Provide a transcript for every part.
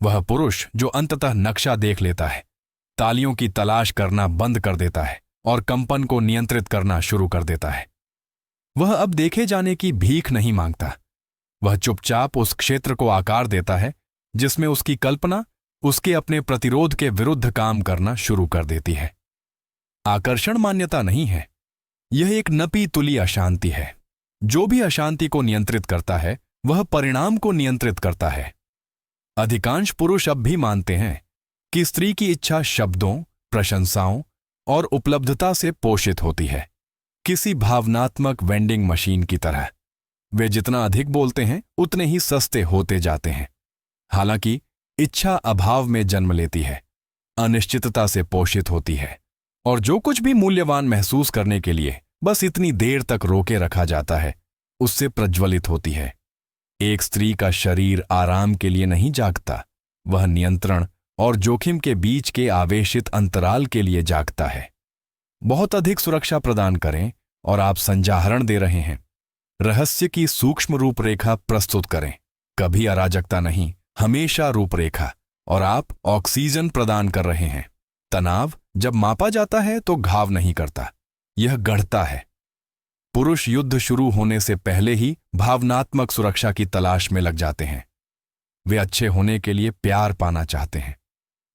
वह पुरुष जो अंततः नक्शा देख लेता है, तालियों की तलाश करना बंद कर देता है और कंपन को नियंत्रित करना शुरू कर देता है। वह अब देखे जाने की भीख नहीं मांगता। वह चुपचाप उस क्षेत्र को आकार देता है जिसमें उसकी कल्पना उसके अपने प्रतिरोध के विरुद्ध काम करना शुरू कर देती है। आकर्षण मान्यता नहीं है, यह एक नपी तुली अशांति है। जो भी अशांति को नियंत्रित करता है वह परिणाम को नियंत्रित करता है। अधिकांश पुरुष अब भी मानते हैं कि स्त्री की इच्छा शब्दों, प्रशंसाओं और उपलब्धता से पोषित होती है, किसी भावनात्मक वेंडिंग मशीन की तरह। वे जितना अधिक बोलते हैं उतने ही सस्ते होते जाते हैं। हालांकि इच्छा अभाव में जन्म लेती है, अनिश्चितता से पोषित होती है और जो कुछ भी मूल्यवान महसूस करने के लिए बस इतनी देर तक रोके रखा जाता है उससे प्रज्वलित होती है। एक स्त्री का शरीर आराम के लिए नहीं जागता, वह नियंत्रण और जोखिम के बीच के आवेशित अंतराल के लिए जागता है। बहुत अधिक सुरक्षा प्रदान करें और आप संजाहरण दे रहे हैं। रहस्य की सूक्ष्म रूपरेखा प्रस्तुत करें, कभी अराजकता नहीं, हमेशा रूपरेखा, और आप ऑक्सीजन प्रदान कर रहे हैं। तनाव जब मापा जाता है तो घाव नहीं करता, यह गढ़ता है। पुरुष युद्ध शुरू होने से पहले ही भावनात्मक सुरक्षा की तलाश में लग जाते हैं। वे अच्छे होने के लिए प्यार पाना चाहते हैं,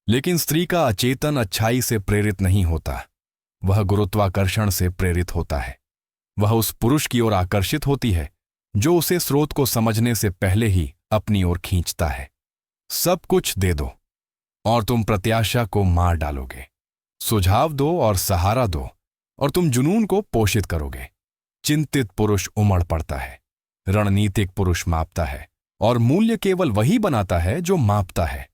लेकिन स्त्री का अचेतन अच्छाई से प्रेरित नहीं होता, वह गुरुत्वाकर्षण से प्रेरित होता है। वह उस पुरुष की ओर आकर्षित होती है जो उसे स्रोत को समझने से पहले ही अपनी ओर खींचता है। सब कुछ दे दो और तुम प्रत्याशा को मार डालोगे। सुझाव दो और सहारा दो और तुम जुनून को पोषित करोगे। चिंतित पुरुष उमड़ पड़ता है, रणनीतिक पुरुष मापता है और मूल्य केवल वही बनाता है जो मापता है।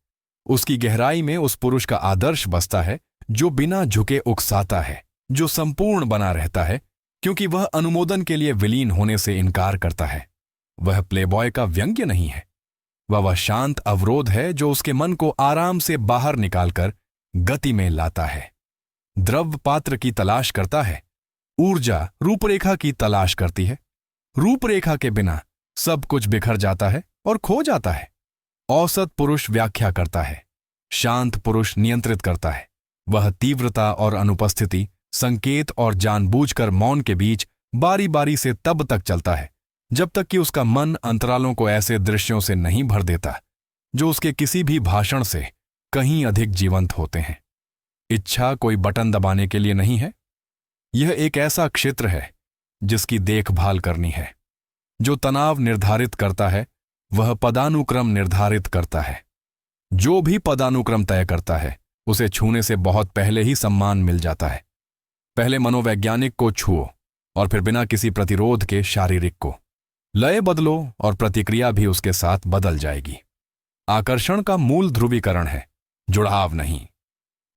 उसकी गहराई में उस पुरुष का आदर्श बसता है जो बिना झुके उकसाता है, जो संपूर्ण बना रहता है क्योंकि वह अनुमोदन के लिए विलीन होने से इनकार करता है। वह प्लेबॉय का व्यंग्य नहीं है, वह शांत अवरोध है जो उसके मन को आराम से बाहर निकालकर गति में लाता है। द्रव्य पात्र की तलाश करता है, ऊर्जा रूपरेखा की तलाश करती है। रूपरेखा के बिना सब कुछ बिखर जाता है और खो जाता है। औसत पुरुष व्याख्या करता है, शांत पुरुष नियंत्रित करता है। वह तीव्रता और अनुपस्थिति, संकेत और जानबूझकर मौन के बीच बारी बारी से तब तक चलता है जब तक कि उसका मन अंतरालों को ऐसे दृश्यों से नहीं भर देता जो उसके किसी भी भाषण से कहीं अधिक जीवंत होते हैं। इच्छा कोई बटन दबाने के लिए नहीं है, यह एक ऐसा क्षेत्र है जिसकी देखभाल करनी है। जो तनाव निर्धारित करता है वह पदानुक्रम निर्धारित करता है। जो भी पदानुक्रम तय करता है उसे छूने से बहुत पहले ही सम्मान मिल जाता है। पहले मनोवैज्ञानिक को छुओ और फिर बिना किसी प्रतिरोध के शारीरिक को। लय बदलो और प्रतिक्रिया भी उसके साथ बदल जाएगी। आकर्षण का मूल ध्रुवीकरण है, जुड़ाव नहीं।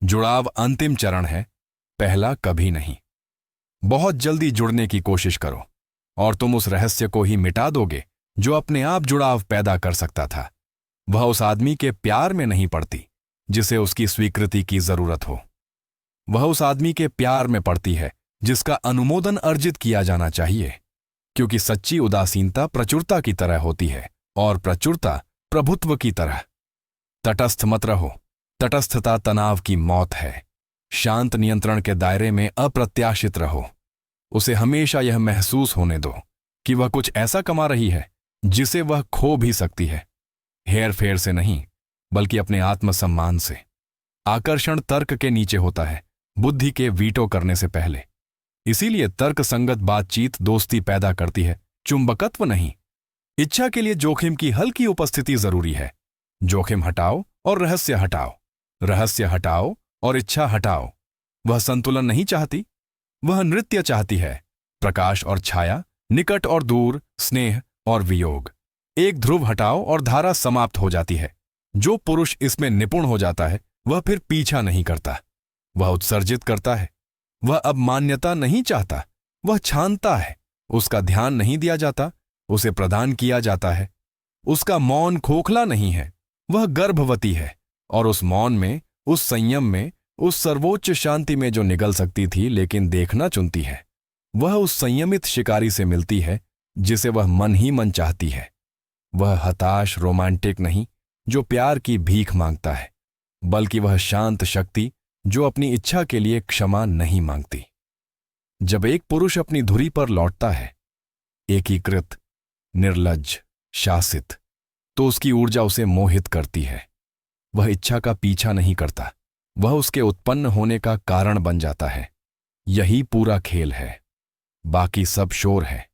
जुड़ाव अंतिम चरण है, पहला कभी नहीं। बहुत जल्दी जुड़ने की कोशिश करो और तुम उस रहस्य को ही मिटा दोगे जो अपने आप जुड़ाव पैदा कर सकता था। वह उस आदमी के प्यार में नहीं पड़ती जिसे उसकी स्वीकृति की जरूरत हो। वह उस आदमी के प्यार में पड़ती है जिसका अनुमोदन अर्जित किया जाना चाहिए, क्योंकि सच्ची उदासीनता प्रचुरता की तरह होती है और प्रचुरता प्रभुत्व की तरह। तटस्थ मत रहो, तटस्थता तनाव की मौत है। शांत नियंत्रण के दायरे में अप्रत्याशित रहो। उसे हमेशा यह महसूस होने दो कि वह कुछ ऐसा कमा रही है जिसे वह खो भी सकती है। हेर फेर से नहीं, बल्कि अपने आत्मसम्मान से। आकर्षण तर्क के नीचे होता है, बुद्धि के वीटो करने से पहले। इसीलिए तर्क संगत बातचीत दोस्ती पैदा करती है, चुंबकत्व नहीं। इच्छा के लिए जोखिम की हल्की उपस्थिति जरूरी है। जोखिम हटाओ और रहस्य हटाओ, रहस्य हटाओ और इच्छा हटाओ। वह संतुलन नहीं चाहती, वह नृत्य चाहती है। प्रकाश और छाया, निकट और दूर, स्नेह और वियोग। एक ध्रुव हटाओ और धारा समाप्त हो जाती है। जो पुरुष इसमें निपुण हो जाता है वह फिर पीछा नहीं करता, वह उत्सर्जित करता है। वह अब मान्यता नहीं चाहता, वह छानता है। उसका ध्यान नहीं दिया जाता, उसे प्रदान किया जाता है। उसका मौन खोखला नहीं है, वह गर्भवती है। और उस मौन में, उस संयम में, उस सर्वोच्च शांति में जो निगल सकती थी लेकिन देखना चुनती है, वह उस संयमित शिकारी से मिलती है जिसे वह मन ही मन चाहती है। वह हताश रोमांटिक नहीं, जो प्यार की भीख मांगता है, बल्कि वह शांत शक्ति जो अपनी इच्छा के लिए क्षमा नहीं मांगती। जब एक पुरुष अपनी धुरी पर लौटता है, एकीकृत, निर्लज्ज, शासित, तो उसकी ऊर्जा उसे मोहित करती है। वह इच्छा का पीछा नहीं करता, वह उसके उत्पन्न होने का कारण बन जाता है। यही पूरा खेल है, बाकी सब शोर है।